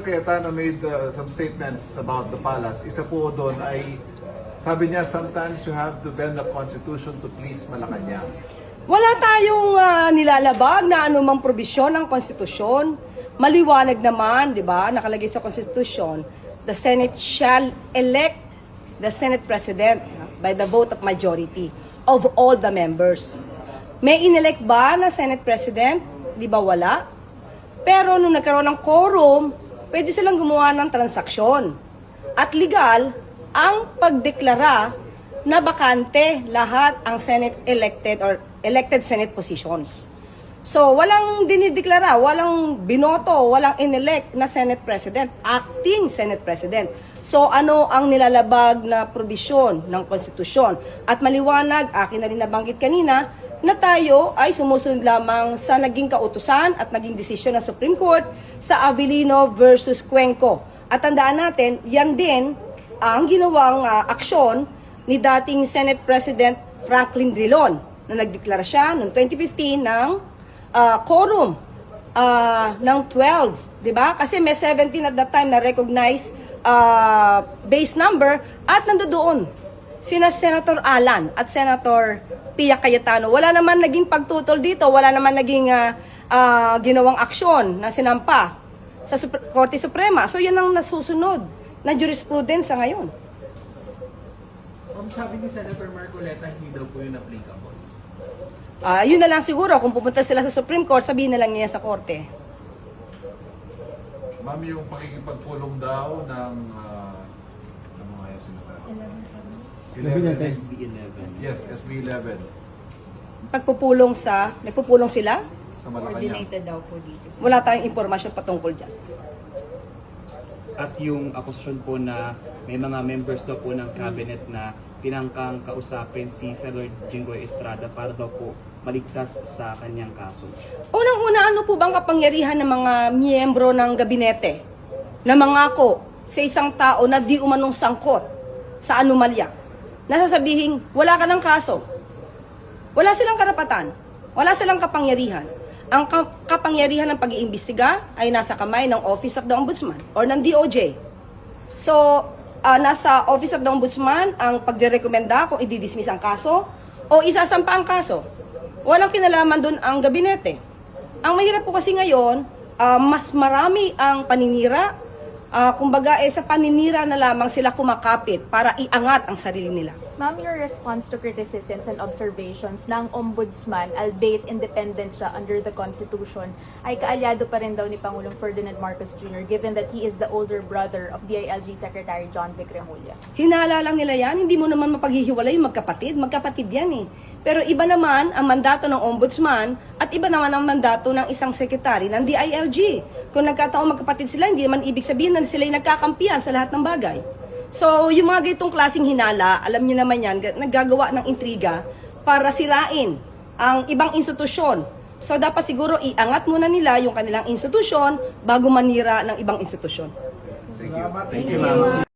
Cayetano made some statements about the palace. Isa po doon ay, sabi niya, sometimes you have to bend the Constitution to please Malacanang. Wala tayong nilalabag na anumang probisyon ng konstitusyon. Maliwanag naman, di ba, nakalagay sa konstitusyon, the Senate shall elect the Senate President by the vote of majority of all the members. May inelect ba na Senate President? Di ba wala? Pero nung nagkaroon ng quorum, pwede silang gumawa ng transaksyon. At legal ang pagdeklara na bakante lahat ang Senate elected or elected Senate positions. So, walang dinideklara, walang binoto, walang inelect na Senate President, acting Senate President. So, ano ang nilalabag na probisyon ng konstitusyon? At maliwanag, akin na rin nabanggit kanina, na tayo ay sumusunod lamang sa naging kautusan at naging desisyon ng Supreme Court sa Avellino versus Cuenco. At tandaan natin, yan din ang ginawang aksyon ni dating Senate President Franklin Drilon na nagdeklara siya noong 2015 ng quorum ng 12, di ba? Kasi may 17 at that time na recognized base number at nandoon sina Senator Alan at Senator Pia Cayetano. Wala naman naging pagtutol dito, wala naman naging ginawang aksyon na sinampa sa Korte Suprema. So yan ang nasusunod na jurisprudence sa ngayon. Sabi ni Senator Marcoleta, hindi daw po yun applicable. Yun na lang siguro, kung pupunta sila sa Supreme Court, sabihin na lang niya sa Korte. Ma'am, yung pakikipagpulong daw ng, ano nga yung sinasabi? 11. SB 11. Yes, SB 11 Nagpupulong sila? sa Malacanang. Coordinated daw po dito. Wala tayong impormasyon patungkol dyan. At yung akusasyon po na may mga members daw po ng cabinet na pinangkang kausapin si Senator Jinggoy Estrada para daw po maligtas sa kanyang kaso. Unang-una, ano po bang kapangyarihan ng mga miyembro ng gabinete na mangako sa isang tao na di umanong sangkot sa anomalya? Nasasabihin, wala ka ng kaso. Wala silang karapatan. Wala silang kapangyarihan. Ang kapangyarihan ng pag-iimbestiga ay nasa kamay ng Office of the Ombudsman or ng DOJ. So, nasa Office of the Ombudsman ang pagdirekomenda kung i-dismiss ang kaso o isasampa ang kaso. Walang kinalaman doon ang gabinete. Ang mahirap po kasi ngayon, mas marami ang paninira. Kumbaga, sa paninira na lamang sila kumakapit para iangat ang sarili nila. Ma'am, your response to criticisms and observations ng Ombudsman, albeit independent siya under the Constitution, ay kaalyado pa rin daw ni Pangulong Ferdinand Marcos Jr. given that he is the older brother of DILG Secretary John Vic Remulla. Hinala lang nila yan, hindi mo naman mapaghihiwalay yung magkapatid yan eh. Pero iba naman ang mandato ng Ombudsman at iba naman ang mandato ng isang sekretary ng DILG. Kung nagkataong magkapatid sila, hindi naman ibig sabihin na sila'y nagkakampiyan sa lahat ng bagay. So, yung mga ganitong klaseng hinala, alam niyo naman yan, naggagawa ng intriga para sirain ang ibang institusyon. So, dapat siguro iangat muna nila yung kanilang institusyon bago manira ng ibang institusyon. Thank you. Thank you, ma'am.